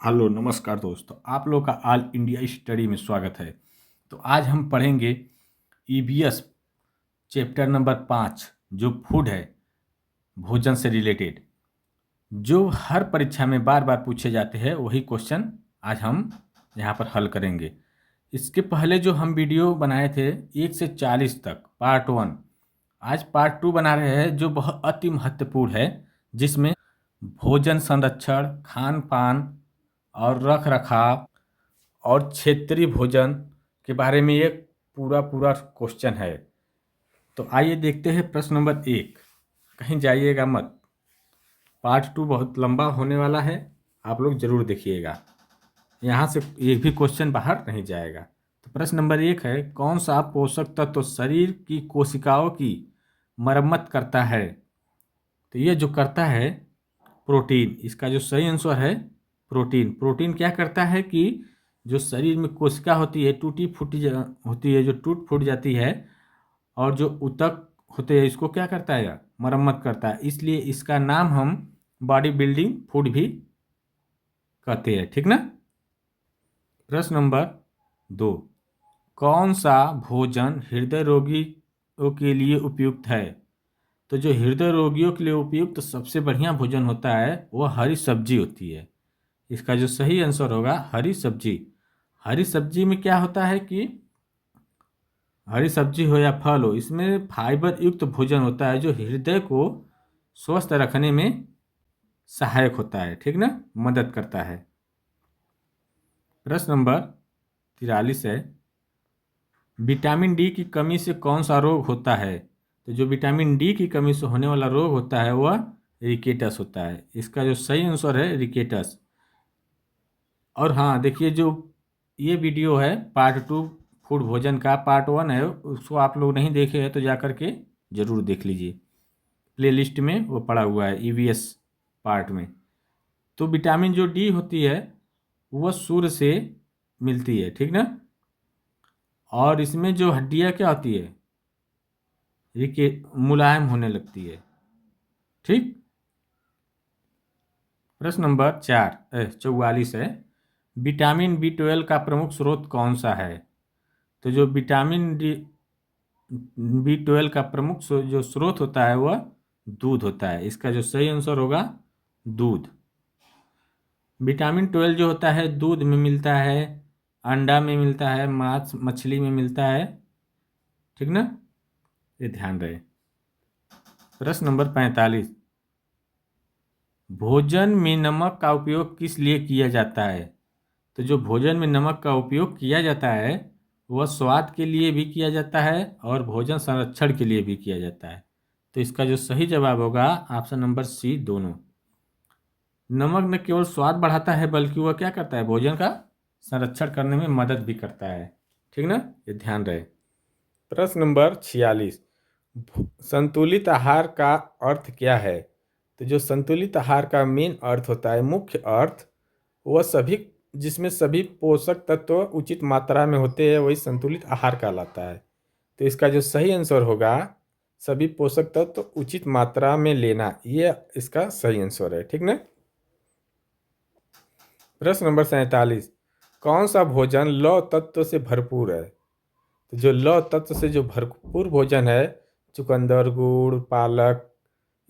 Hello नमस्कार दोस्तों, आप लोग का ऑल इंडिया स्टडी में स्वागत है। तो आज हम पढ़ेंगे ईवीएस चैप्टर नंबर 5 जो फूड है, भोजन से रिलेटेड, जो हर परीक्षा में बार बार पूछे जाते हैं। वही क्वेश्चन आज हम यहाँ पर हल करेंगे। इसके पहले जो हम वीडियो बनाए थे 1 से 40 तक, पार्ट 1, आज पार्ट 2 बना रहे हैं जो बहुत अति महत्वपूर्ण है, जिसमें भोजन संरक्षण, खान पान और रख रखाव और क्षेत्रीय भोजन के बारे में एक पूरा पूरा क्वेश्चन है। तो आइए देखते हैं प्रश्न नंबर 1। कहीं जाइएगा मत, पार्ट 2 बहुत लंबा होने वाला है, आप लोग जरूर देखिएगा। यहाँ से एक भी क्वेश्चन बाहर नहीं जाएगा। तो प्रश्न नंबर 1 है, कौन सा पोषक तत्व शरीर की कोशिकाओं की मरम्मत करता है? तो ये जो करता है प्रोटीन। इसका जो सही आंसर है प्रोटीन। प्रोटीन क्या करता है कि जो शरीर में कोशिका होती है टूटी फूटी होती है, जो टूट फूट जाती है, और जो ऊतक होते हैं, इसको क्या करता है? मरम्मत करता है। इसलिए इसका नाम हम बॉडी बिल्डिंग फूड भी कहते हैं, ठीक ना। प्रश्न नंबर 2, कौन सा भोजन हृदय रोगियों के लिए उपयुक्त है? तो जो हृदय रोगियों के लिए उपयुक्त सबसे बढ़िया भोजन होता है वह हरी सब्जी होती है। इसका जो सही आंसर होगा हरी सब्जी। हरी सब्जी में क्या होता है कि हरी सब्जी हो या फल हो, इसमें फाइबर युक्त भोजन होता है जो हृदय को स्वस्थ रखने में सहायक होता है, ठीक ना, मदद करता है। प्रश्न नंबर 43 है, विटामिन डी की कमी से कौन सा रोग होता है? तो जो विटामिन डी की कमी से होने वाला रोग होता है वह रिकेटस होता है। इसका जो सही आंसर है रिकेटस। और हाँ देखिए, जो ये वीडियो है पार्ट 2 फूड भोजन का, पार्ट 1 है, उसको आप लोग नहीं देखे हैं तो जा कर के ज़रूर देख लीजिए, प्लेलिस्ट में वो पड़ा हुआ है ईवीएस पार्ट में। तो विटामिन जो डी होती है वह सूर्य से मिलती है, ठीक ना। और इसमें जो हड्डियाँ क्या होती है, रिके मुलायम होने लगती है, ठीक। प्रश्न नंबर 44 है, विटामिन B12 का प्रमुख स्रोत कौन सा है? तो जो विटामिन B12 का प्रमुख जो स्रोत होता है वह दूध होता है। इसका जो सही आंसर होगा दूध। विटामिन 12 जो होता है दूध में मिलता है, अंडा में मिलता है, मांस मछली में मिलता है, ठीक ना, ये ध्यान रहे। प्रश्न नंबर 45, भोजन में नमक का उपयोग किस लिए किया जाता है? तो जो भोजन में नमक का उपयोग किया जाता है वह स्वाद के लिए भी किया जाता है और भोजन संरक्षण के लिए भी किया जाता है। तो इसका जो सही जवाब होगा ऑप्शन नंबर सी, दोनों। नमक न केवल स्वाद बढ़ाता है बल्कि वह क्या करता है, भोजन का संरक्षण करने में मदद भी करता है, ठीक ना, ये ध्यान रहे। प्रश्न नंबर 46, संतुलित आहार का अर्थ क्या है? तो जो संतुलित आहार का मेन अर्थ होता है, मुख्य अर्थ, वह सभी जिसमें सभी पोषक तत्व उचित मात्रा में होते हैं वही संतुलित आहार कहलाता है। तो इसका जो सही आंसर होगा सभी पोषक तत्व उचित मात्रा में लेना, ये इसका सही आंसर है, ठीक ना। प्रश्न नंबर 47, कौन सा भोजन लौह तत्व से भरपूर है? तो जो लौह तत्व से जो भरपूर भोजन है, चुकंदर, गुड़, पालक,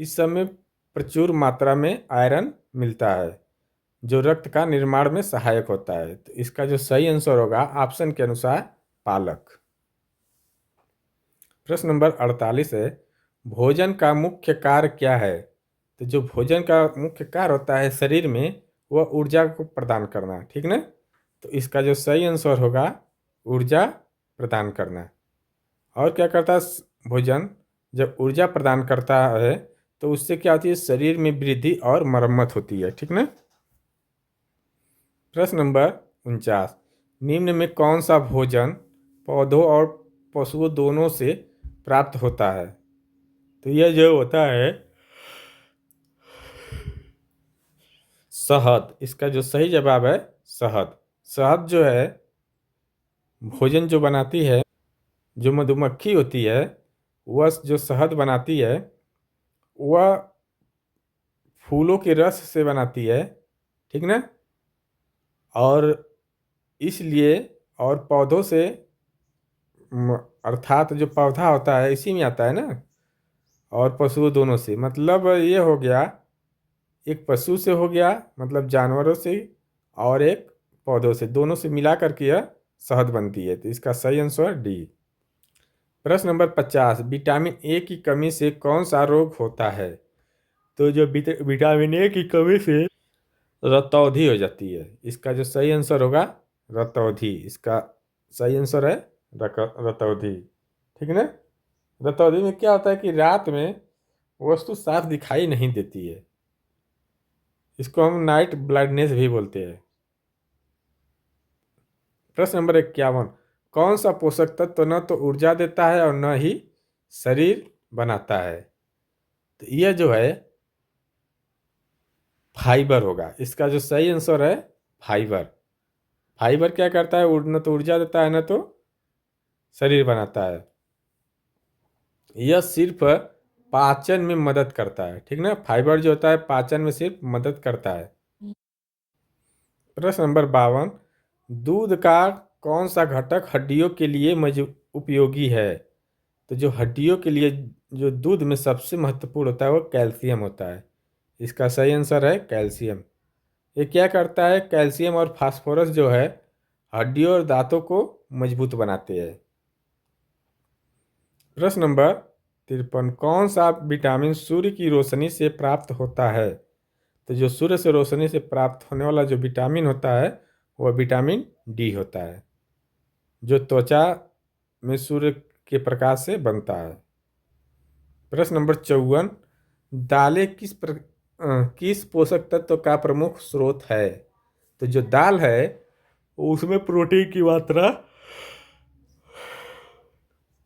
इस सब में प्रचुर मात्रा में आयरन मिलता है जो रक्त का निर्माण में सहायक होता है। तो इसका जो सही आंसर होगा ऑप्शन के अनुसार पालक। प्रश्न नंबर 48 है, भोजन का मुख्य कार्य क्या है? तो जो भोजन का मुख्य कार्य होता है शरीर में वह ऊर्जा को प्रदान करना, ठीक ना। तो इसका जो सही आंसर होगा ऊर्जा प्रदान करना। और क्या करता है भोजन? जब ऊर्जा प्रदान करता है तो उससे क्या होती है, शरीर में वृद्धि और मरम्मत होती है, ठीक ना। प्रश्न नंबर 49, निम्न में कौन सा भोजन पौधों और पशुओं दोनों से प्राप्त होता है? तो यह जो होता है शहद। इसका जो सही जवाब है शहद। शहद जो है भोजन जो बनाती है, जो मधुमक्खी होती है वह जो शहद बनाती है वह फूलों के रस से बनाती है, ठीक ना। और इसलिए और पौधों से अर्थात जो पौधा होता है इसी में आता है ना, और पशुओं दोनों से, मतलब ये हो गया, एक पशु से हो गया मतलब जानवरों से, और एक पौधों से, दोनों से मिला करके यह शहद बनती है। तो इसका सही आंसर डी। प्रश्न नंबर 50, विटामिन ए की कमी से कौन सा रोग होता है? तो जो विटामिन ए की कमी से रतौंधी हो जाती है। इसका जो सही आंसर होगा रतौंधी, इसका सही आंसर है रतौंधी। ठीक है ना? रतौंधी में क्या होता है कि रात में वस्तु साफ दिखाई नहीं देती है, इसको हम नाइट ब्लाइंडनेस भी बोलते हैं। प्रश्न नंबर 51, कौन सा पोषक तत्व न तो ऊर्जा देता है और न ही शरीर बनाता है? तो यह जो है फाइबर होगा। इसका जो सही आंसर है फाइबर। फाइबर क्या करता है? न तो ऊर्जा देता है न तो शरीर बनाता है। यह सिर्फ पाचन में मदद करता है। ठीक ना? फाइबर जो होता है पाचन में सिर्फ मदद करता है। प्रश्न नंबर 52, दूध का कौन सा घटक हड्डियों के लिए उपयोगी है? तो जो हड्डियों के लिए जो दूध में सबसे महत्वपूर्ण होता है वो कैल्शियम होता है। इसका सही आंसर है कैल्शियम। ये क्या करता है? कैल्शियम और फास्फोरस जो है हड्डियों और दांतों को मजबूत बनाते हैं। प्रश्न नंबर 53, कौन सा विटामिन सूर्य की रोशनी से प्राप्त होता है? तो जो सूर्य से रोशनी से प्राप्त होने वाला जो विटामिन होता है वह विटामिन डी होता है, जो त्वचा में सूर्य के प्रकाश से बनता है। प्रश्न नंबर 54, दालें किस पोषक तत्व का प्रमुख स्रोत है? तो जो दाल है उसमें प्रोटीन की मात्रा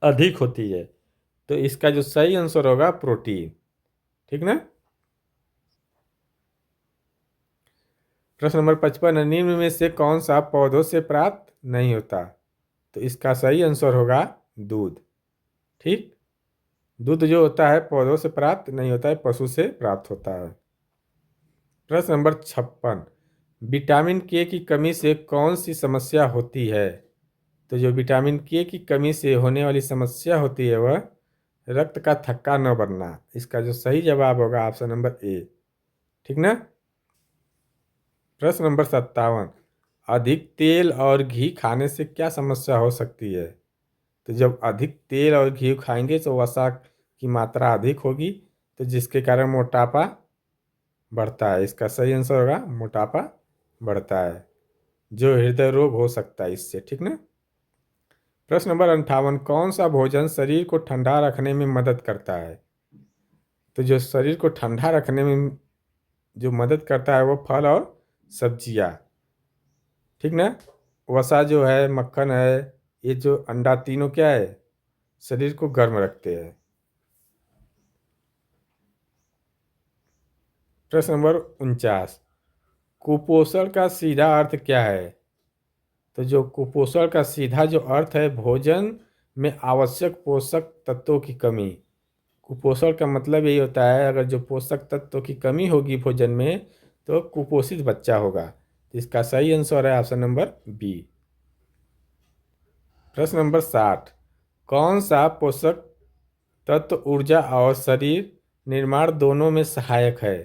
अधिक होती है। तो इसका जो सही आंसर होगा प्रोटीन। ठीक ना? प्रश्न नंबर 55, निम्न में से कौन सा पौधों से प्राप्त नहीं होता? तो इसका सही आंसर होगा दूध। ठीक, दूध जो होता है पौधों से प्राप्त नहीं होता है, पशु से प्राप्त होता है। प्रश्न नंबर 56, विटामिन के की कमी से कौन सी समस्या होती है? तो जो विटामिन के की कमी से होने वाली समस्या होती है वह रक्त का थक्का न बनना। इसका जो सही जवाब होगा ऑप्शन नंबर ए। ठीक ना? प्रश्न नंबर 57, अधिक तेल और घी खाने से क्या समस्या हो सकती है? तो जब अधिक तेल और घी खाएंगे तो वसा की मात्रा अधिक होगी, तो जिसके कारण मोटापा बढ़ता है। इसका सही आंसर होगा मोटापा बढ़ता है, जो हृदय रोग हो सकता है इससे। ठीक ना? प्रश्न नंबर 58, कौन सा भोजन शरीर को ठंडा रखने में मदद करता है? तो जो शरीर को ठंडा रखने में जो मदद करता है वो फल और सब्जियाँ। ठीक ना? वसा जो है, मक्खन है, ये जो अंडा, तीनों क्या है? शरीर को गर्म रखते हैं। प्रश्न नंबर 49, कुपोषण का सीधा अर्थ क्या है? तो जो कुपोषण का सीधा जो अर्थ है भोजन में आवश्यक पोषक तत्वों की कमी। कुपोषण का मतलब यही होता है अगर जो पोषक तत्वों की कमी होगी भोजन में तो कुपोषित बच्चा होगा। इसका सही आंसर है ऑप्शन नंबर बी। प्रश्न नंबर 60, कौन सा पोषक तत्व ऊर्जा और शरीर निर्माण दोनों में सहायक है?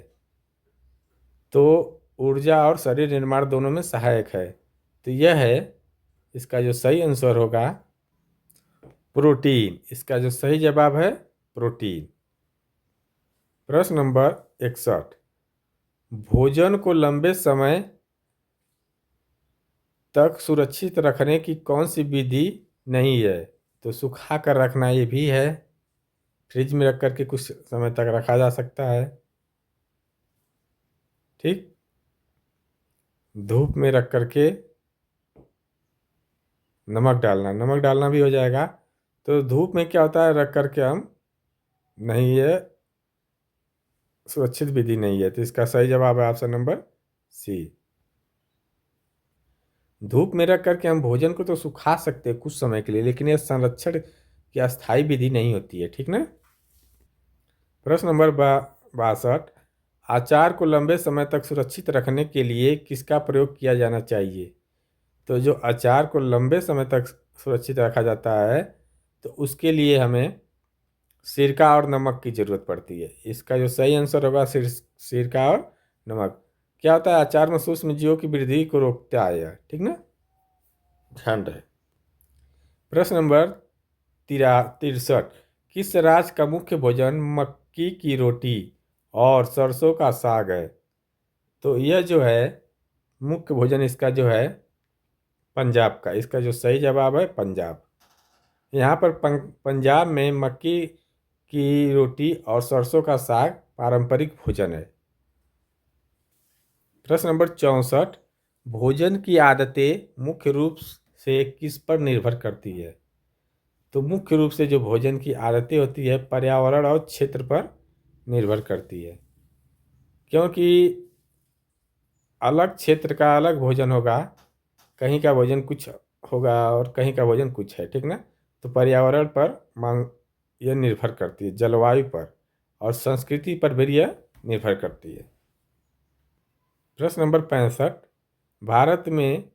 तो ऊर्जा और शरीर निर्माण दोनों में सहायक है, तो यह है, इसका जो सही आंसर होगा प्रोटीन। इसका जो सही जवाब है प्रोटीन। प्रश्न नंबर 61, भोजन को लंबे समय तक सुरक्षित रखने की कौन सी विधि नहीं है? तो सुखा कर रखना ये भी है, फ्रिज में रख कर के कुछ समय तक रखा जा सकता है। ठीक, धूप में रख करके नमक डालना भी हो जाएगा। तो धूप में क्या होता है, रख करके हम नहीं, ये सुरक्षित विधि नहीं है। तो इसका सही जवाब है ऑप्शन नंबर सी। धूप में रख करके हम भोजन को तो सुखा सकते हैं कुछ समय के लिए, लेकिन यह संरक्षण की अस्थायी विधि नहीं होती है। ठीक ना? प्रश्न नंबर 62, अचार को लंबे समय तक सुरक्षित रखने के लिए किसका प्रयोग किया जाना चाहिए? तो जो अचार को लंबे समय तक सुरक्षित रखा जाता है तो उसके लिए हमें सिरका और नमक की ज़रूरत पड़ती है। इसका जो सही आंसर होगा सिरका और नमक। क्या होता है? अचार में सूक्ष्म जीवों की वृद्धि को रोकता है यह, ठीक ना, ध्यान रहे। प्रश्न नंबर 63, किस राज्य का मुख्य भोजन मक्की की रोटी और सरसों का साग है? तो यह जो है मुख्य भोजन इसका जो है पंजाब का। इसका जो सही जवाब है पंजाब। यहाँ पर पंजाब में मक्की की रोटी और सरसों का साग पारंपरिक भोजन है। प्रश्न नंबर 64, भोजन की आदतें मुख्य रूप से किस पर निर्भर करती है? तो मुख्य रूप से जो भोजन की आदतें होती है पर्यावरण और क्षेत्र पर निर्भर करती है, क्योंकि अलग क्षेत्र का अलग भोजन होगा, कहीं का भोजन कुछ होगा और कहीं का भोजन कुछ है, ठीक ना। तो पर्यावरण पर मांग यह निर्भर करती है, जलवायु पर और संस्कृति पर भी यह निर्भर करती है। प्रश्न नंबर 65, भारत में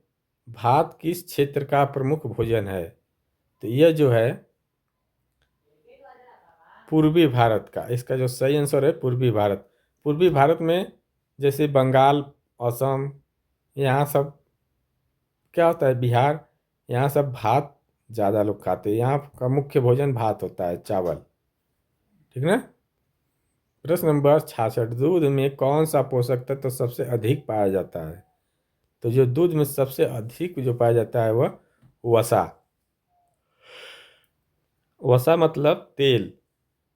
भात किस क्षेत्र का प्रमुख भोजन है? तो यह जो है पूर्वी भारत का। इसका जो सही आंसर है पूर्वी भारत। पूर्वी भारत में जैसे बंगाल, असम, यहाँ सब क्या होता है, बिहार, यहाँ सब भात ज़्यादा लोग खाते हैं। यहाँ का मुख्य भोजन भात होता है, चावल, ठीक ना। प्रश्न नंबर 66, दूध में कौन सा पोषक तत्व सबसे अधिक पाया जाता है? तो जो दूध में सबसे अधिक जो पाया जाता है वह वसा। वसा मतलब तेल,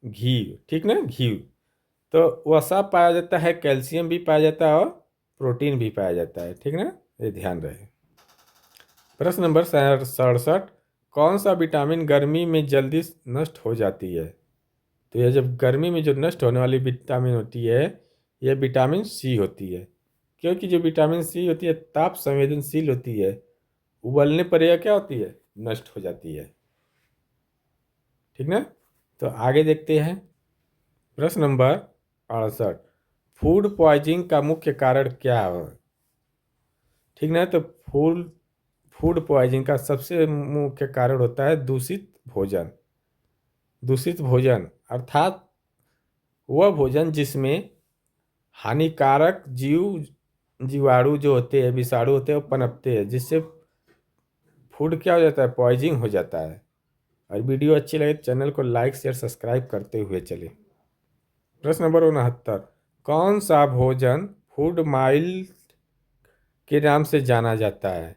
घी, ठीक ना, घी। तो वसा पाया जाता है, कैल्शियम भी पाया जाता है और प्रोटीन भी पाया जाता है, ठीक ना, ये ध्यान रहे। प्रश्न नंबर 67, कौन सा विटामिन गर्मी में जल्दी नष्ट हो जाती है? तो यह जब गर्मी में जो नष्ट होने वाली विटामिन होती है यह विटामिन सी होती है, क्योंकि जो विटामिन सी होती है ताप संवेदनशील होती है, उबलने पर यह क्या होती है, नष्ट हो जाती है, ठीक ना। तो आगे देखते हैं। प्रश्न नंबर 68, फूड पॉइजनिंग का मुख्य कारण क्या है? ठीक ना। तो फूड पॉइजनिंग का सबसे मुख्य कारण होता है दूषित भोजन। दूषित भोजन अर्थात वह भोजन जिसमें हानिकारक जीवाणु जो होते हैं, विषाणु होते हैं, वो पनपते हैं, जिससे फूड क्या हो जाता है, पॉइजनिंग हो जाता है। और वीडियो अच्छी लगे तो चैनल को लाइक शेयर सब्सक्राइब करते हुए चले। प्रश्न नंबर 69, कौन सा भोजन फूड माइल के नाम से जाना जाता है?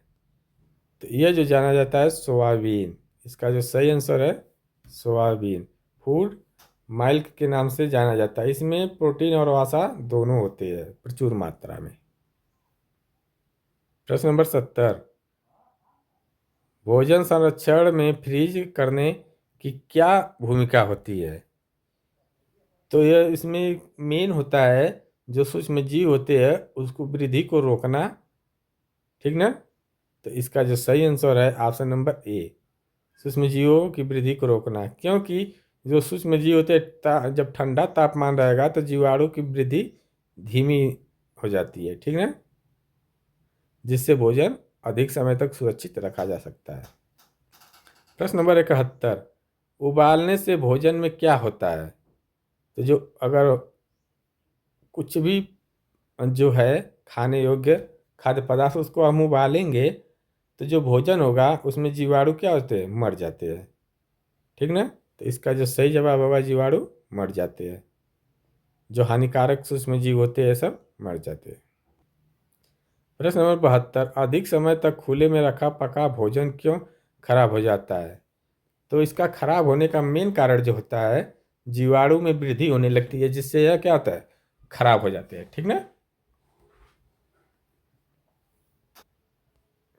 तो यह जो जाना जाता है सोयाबीन। इसका जो सही आंसर है सोयाबीन फूड माइल्क के नाम से जाना जाता है। इसमें प्रोटीन और वसा दोनों होते हैं प्रचुर मात्रा में। प्रश्न नंबर 70, भोजन संरक्षण में फ्रीज करने की क्या भूमिका होती है? तो यह इसमें मेन होता है जो सूक्ष्म जीव होते हैं उसको वृद्धि को रोकना, ठीक ना। तो इसका जो सही आंसर है ऑप्शन नंबर ए, सूक्ष्म जीवों की वृद्धि को रोकना, क्योंकि जो सूक्ष्म जीव होते हैं जब ठंडा तापमान रहेगा तो जीवाणु की वृद्धि धीमी हो जाती है, ठीक ना, जिससे भोजन अधिक समय तक सुरक्षित रखा जा सकता है। प्रश्न नंबर 71, उबालने से भोजन में क्या होता है? तो जो अगर कुछ भी जो है खाने योग्य खाद्य पदार्थ उसको हम उबालेंगे तो जो भोजन होगा उसमें जीवाणु क्या होते हैं, मर जाते हैं, ठीक ना। तो इसका जो सही जवाब होगा जीवाणु मर जाते हैं, जो हानिकारक सूक्ष्म जीव होते हैं सब मर जाते हैं। प्रश्न नंबर 72, अधिक समय तक खुले में रखा पका भोजन क्यों खराब हो जाता है? तो इसका खराब होने का मेन कारण जो होता है जीवाणु में वृद्धि होने लगती है, जिससे यह क्या होता है, खराब हो जाते हैं, ठीक ना।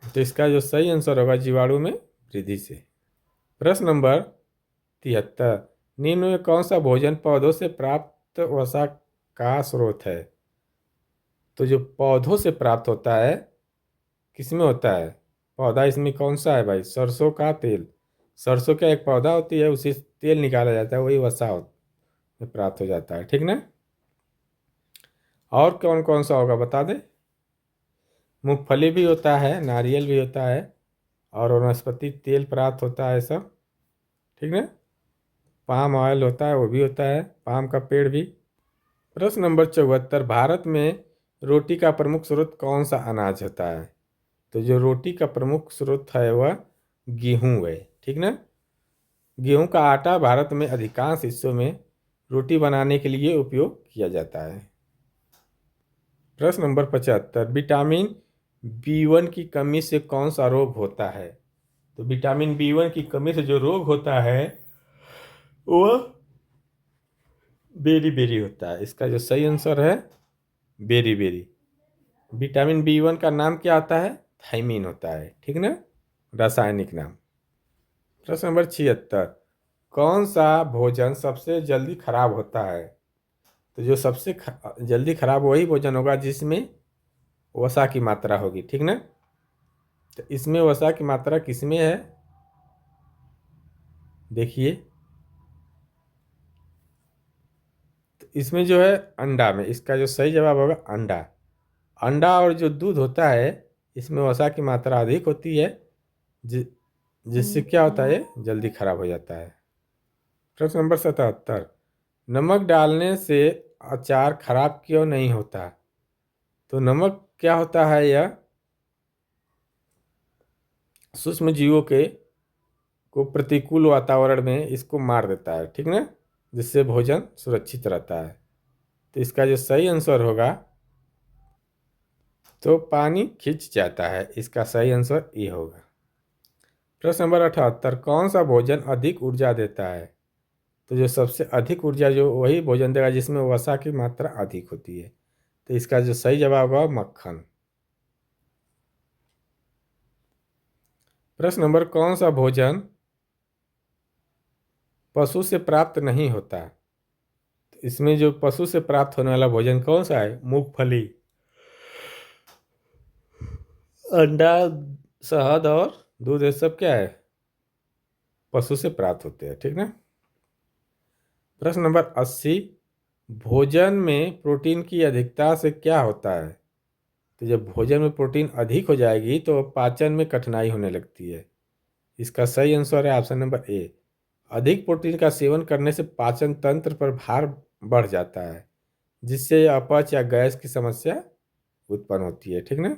तो इसका जो सही आंसर होगा जीवाणु में वृद्धि से। प्रश्न नंबर 73, निम्न में कौन सा भोजन पौधों से प्राप्त वसा का स्रोत है? तो जो पौधों से प्राप्त होता है किसमें होता है, पौधा इसमें कौन सा है भाई, सरसों का तेल। सरसों का एक पौधा होती है, उसी से तेल निकाला जाता है, वही वसा प्राप्त हो जाता है, ठीक ना। और कौन कौन सा होगा बता दे। मूंगफली भी होता है, नारियल भी होता है, और वनस्पति तेल प्राप्त होता है सब, ठीक ना। पाम ऑयल होता है, वो भी होता है, पाम का पेड़ भी। प्रश्न नंबर 74, भारत में रोटी का प्रमुख स्रोत कौन सा अनाज होता है? तो जो रोटी का प्रमुख स्रोत है वह गेहूं है, ठीक ना। गेहूं का आटा भारत में अधिकांश हिस्सों में रोटी बनाने के लिए उपयोग किया जाता है। प्रश्न नंबर 75, विटामिन बी 1 की कमी से कौन सा रोग होता है? तो विटामिन बी 1 की कमी से जो रोग होता है वह बेरी बेरी होता है। इसका जो सही आंसर है बेरी बेरी। विटामिन बी 1 का नाम क्या होता है? थायमीन होता है, ठीक ना, रासायनिक नाम। प्रश्न नंबर 76, कौन सा भोजन सबसे जल्दी खराब होता है? तो जो सबसे जल्दी खराब वही भोजन होगा जिसमें वसा की मात्रा होगी, ठीक ना। तो इसमें वसा की मात्रा किसमें है? देखिए, तो इसमें जो है अंडा में। इसका जो सही जवाब होगा अंडा। अंडा और जो दूध होता है इसमें वसा की मात्रा अधिक होती है, जि, जिससे क्या होता है, जल्दी खराब हो जाता है। प्रश्न नंबर 77, नमक डालने से अचार खराब क्यों नहीं होता? तो नमक क्या होता है, यह सूक्ष्म जीवों के को प्रतिकूल वातावरण में इसको मार देता है, ठीक ना, जिससे भोजन सुरक्षित रहता है। तो इसका जो सही आंसर होगा, तो पानी खिंच जाता है। इसका सही आंसर ये होगा। प्रश्न नंबर 78, कौन सा भोजन अधिक ऊर्जा देता है? तो जो सबसे अधिक ऊर्जा जो वही भोजन देगा जिसमें वसा की मात्रा अधिक होती है। तो इसका जो सही जवाब होगा मक्खन। प्रश्न नंबर, कौन सा भोजन पशु से प्राप्त नहीं होता? तो इसमें जो पशु से प्राप्त होने वाला भोजन कौन सा है? मूंगफली, अंडा, शहद और दूध, ये सब क्या है, पशु से प्राप्त होते हैं, ठीक ना। प्रश्न नंबर 80, भोजन में प्रोटीन की अधिकता से क्या होता है? तो जब भोजन में प्रोटीन अधिक हो जाएगी तो पाचन में कठिनाई होने लगती है। इसका सही आंसर है ऑप्शन नंबर ए। अधिक प्रोटीन का सेवन करने से पाचन तंत्र पर भार बढ़ जाता है, जिससे अपच या गैस की समस्या उत्पन्न होती है, ठीक ना।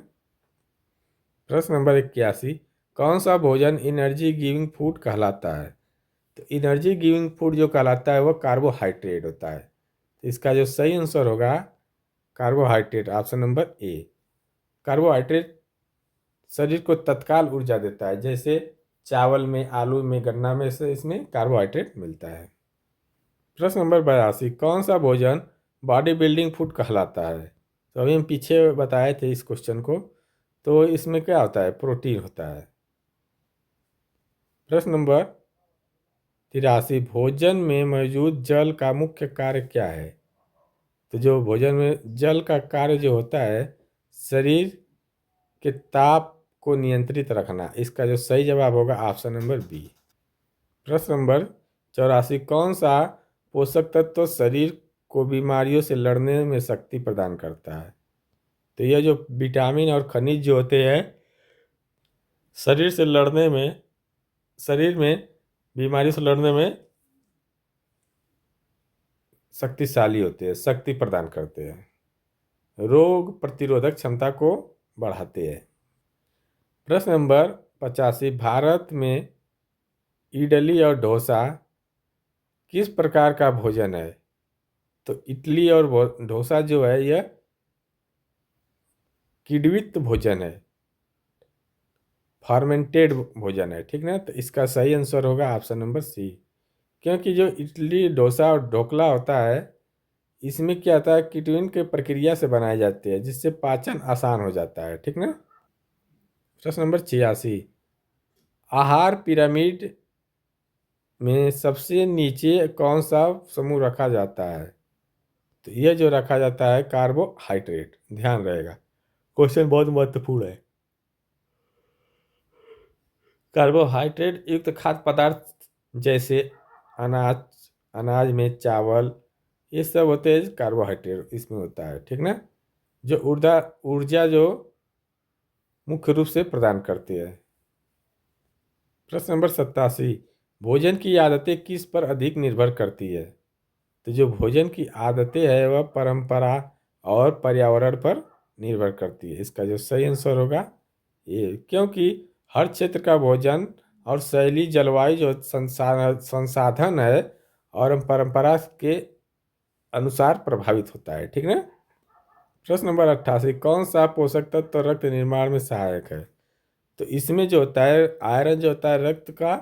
प्रश्न नंबर 81, कौन सा भोजन एनर्जी गिविंग फूड कहलाता है? तो एनर्जी गिविंग फूड जो कहलाता है वह कार्बोहाइड्रेट होता है। तो इसका जो सही आंसर होगा carbohydrate, option number A. Carbohydrate शरीर को तत्काल ऊर्जा देता है, जैसे चावल में, आलू में, गन्ना में से इसमें कार्बोहाइड्रेट मिलता है। प्रश्न नंबर 82, कौन सा भोजन बॉडी बिल्डिंग फूड कहलाता है? तो अभी हम पीछे बताए थे इस क्वेश्चन को। तो इसमें क्या होता है? प्रोटीन होता है। प्रश्न नंबर 83, भोजन में मौजूद जल का मुख्य कार्य क्या है? तो जो भोजन में जल का कार्य जो होता है, शरीर के ताप को नियंत्रित रखना। इसका जो सही जवाब होगा ऑप्शन नंबर बी। प्रश्न नंबर 84, कौन सा पोषक तत्व शरीर को बीमारियों से लड़ने में शक्ति प्रदान करता है? तो यह जो विटामिन और खनिज जो होते हैं शरीर से लड़ने में, शरीर में बीमारी से लड़ने में शक्तिशाली होते हैं, शक्ति प्रदान करते हैं, रोग प्रतिरोधक क्षमता को बढ़ाते हैं। प्रश्न नंबर 85, भारत में इडली और डोसा किस प्रकार का भोजन है? तो इडली और डोसा जो है यह किण्वित भोजन है, फर्मेंटेड भोजन है, ठीक ना। तो इसका सही आंसर होगा ऑप्शन नंबर सी। क्योंकि जो इडली, डोसा और ढोकला होता है इसमें क्या होता है, किण्वन के प्रक्रिया से बनाए जाते हैं, जिससे पाचन आसान हो जाता है, ठीक ना। प्रश्न नंबर 86, आहार पिरामिड में सबसे नीचे कौन सा समूह रखा जाता है? तो यह जो रखा जाता है कार्बोहाइड्रेट। ध्यान रहेगा, क्वेश्चन बहुत महत्वपूर्ण है। कार्बोहाइड्रेट युक्त खाद्य पदार्थ जैसे अनाज, अनाज में चावल ये सब होते हैं कार्बोहाइड्रेट, इसमें होता है, ठीक ना, जो ऊर्जा जो मुख्य रूप से प्रदान करती है। प्रश्न नंबर 87, भोजन की आदतें किस पर अधिक निर्भर करती है? तो जो भोजन की आदतें हैं वह परंपरा और पर्यावरण पर निर्भर करती है। इसका जो सही आंसर होगा ये, क्योंकि हर क्षेत्र का भोजन और शैली, जलवायु जो संसाधन है और परंपरा के अनुसार प्रभावित होता है, ठीक ना। प्रश्न नंबर 88, कौन सा पोषक तत्व रक्त निर्माण में सहायक है? तो इसमें जो होता है आयरन जो होता है रक्त का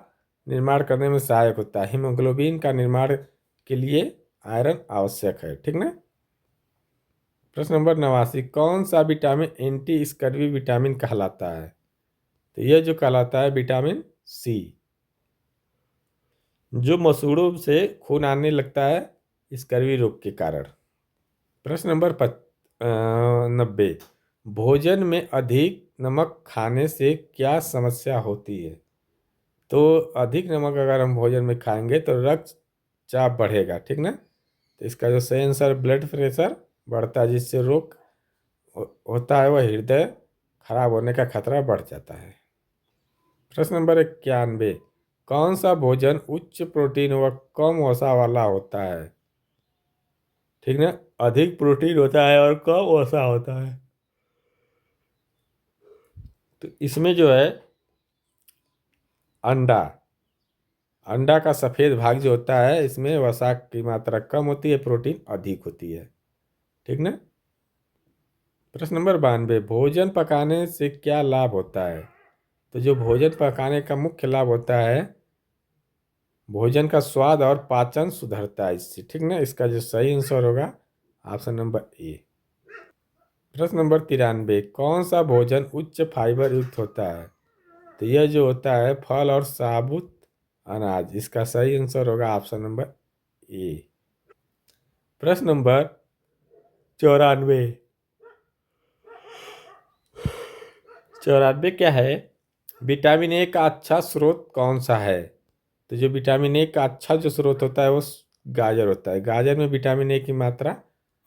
निर्माण करने में सहायक होता है। हीमोग्लोबिन का निर्माण के लिए आयरन आवश्यक है, ठीक ना। प्रश्न नंबर 89, कौन सा विटामिन एंटी स्कर्वी विटामिन कहलाता है? तो यह जो कहलाता है विटामिन सी, जो मसूड़ों से खून आने लगता है स्कर्वी रोग के कारण। प्रश्न नंबर 90, भोजन में अधिक नमक खाने से क्या समस्या होती है? तो अधिक नमक अगर हम भोजन में खाएंगे तो रक्तचाप बढ़ेगा, ठीक ना। तो इसका जो सही आंसर ब्लड प्रेशर बढ़ता है, जिससे रोग होता है वह हृदय खराब होने का खतरा बढ़ जाता है। प्रश्न नंबर 91, कौन सा भोजन उच्च प्रोटीन व कम वसा वाला होता है? ठीक ना, अधिक प्रोटीन होता है और कम वसा होता है। तो इसमें जो है अंडा अंडा का सफ़ेद भाग जो होता है इसमें वसा की मात्रा कम होती है, प्रोटीन अधिक होती है, ठीक ना। प्रश्न नंबर 92, भोजन पकाने से क्या लाभ होता है? तो जो भोजन पकाने का मुख्य लाभ होता है भोजन का स्वाद और पाचन सुधरता है इससे, ठीक ना। इसका जो सही आंसर होगा ऑप्शन नंबर ए। प्रश्न नंबर 93, कौन सा भोजन उच्च फाइबर युक्त होता है? तो यह जो होता है फल और साबुत अनाज। इसका सही आंसर होगा ऑप्शन नंबर ए। प्रश्न नंबर 94, 94 क्या है? विटामिन ए का अच्छा स्रोत कौन सा है? तो जो विटामिन ए का अच्छा जो स्रोत होता है वो गाजर होता है। गाजर में विटामिन ए की मात्रा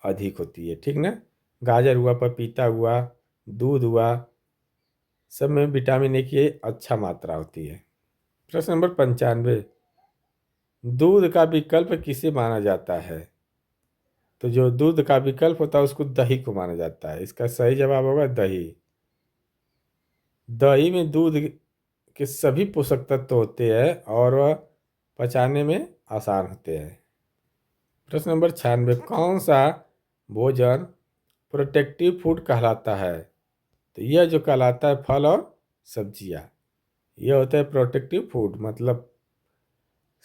अधिक होती है, ठीक ना। गाजर हुआ, पपीता हुआ, दूध हुआ, सब में विटामिन ए की अच्छा मात्रा होती है। प्रश्न नंबर 95, दूध का विकल्प किसे माना जाता है? तो जो दूध का विकल्प होता है उसको दही को माना जाता है। इसका सही जवाब होगा दही। दही में दूध के सभी पोषक तत्व होते हैं और वह पचाने में आसान होते हैं। प्रश्न नंबर 96, कौन सा भोजन प्रोटेक्टिव फूड कहलाता है? तो यह जो कहलाता है फल और सब्जियां। यह होता है प्रोटेक्टिव फूड, मतलब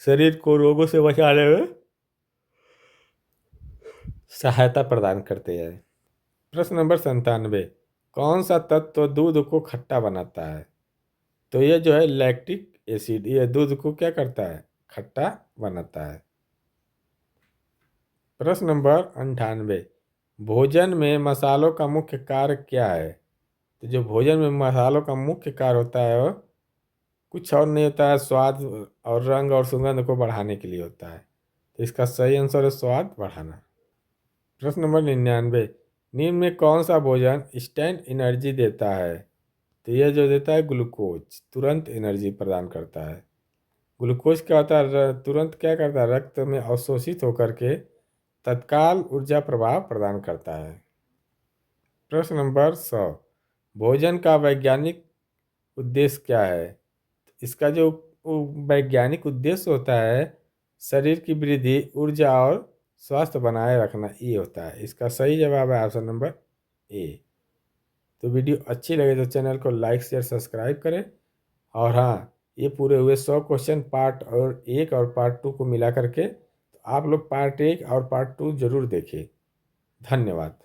शरीर को रोगों से बचाने में सहायता प्रदान करते हैं। प्रश्न नंबर 97, कौन सा तत्व दूध को खट्टा बनाता है? तो यह जो है लैक्टिक एसिड, यह दूध को क्या करता है? खट्टा बनाता है। प्रश्न नंबर 98, भोजन में मसालों का मुख्य कार्य क्या है? तो जो भोजन में मसालों का मुख्य कार्य होता है वह कुछ और नहीं होता है, स्वाद और रंग और सुगंध को बढ़ाने के लिए होता है। तो इसका सही आंसर है स्वाद बढ़ाना। प्रश्न नंबर 99, निम्न में कौन सा भोजन इंस्टेंट एनर्जी देता है? तो यह जो देता है ग्लूकोज, तुरंत एनर्जी प्रदान करता है। ग्लूकोज क्या होता है? तुरंत क्या करता है? रक्त में अवशोषित होकर के तत्काल ऊर्जा प्रभाव प्रदान करता है। प्रश्न नंबर 100, भोजन का वैज्ञानिक उद्देश्य क्या है? इसका जो वैज्ञानिक उद्देश्य होता है शरीर की वृद्धि, ऊर्जा और स्वास्थ्य बनाए रखना, ये होता है। इसका सही जवाब है ऑप्शन नंबर ए। तो वीडियो अच्छी लगे तो चैनल को लाइक शेयर सब्सक्राइब करें। और हाँ, ये पूरे हुए 100 क्वेश्चन पार्ट और 1 और पार्ट 2 को मिला करके, तो आप लोग पार्ट 1 और पार्ट 2 जरूर देखें। धन्यवाद।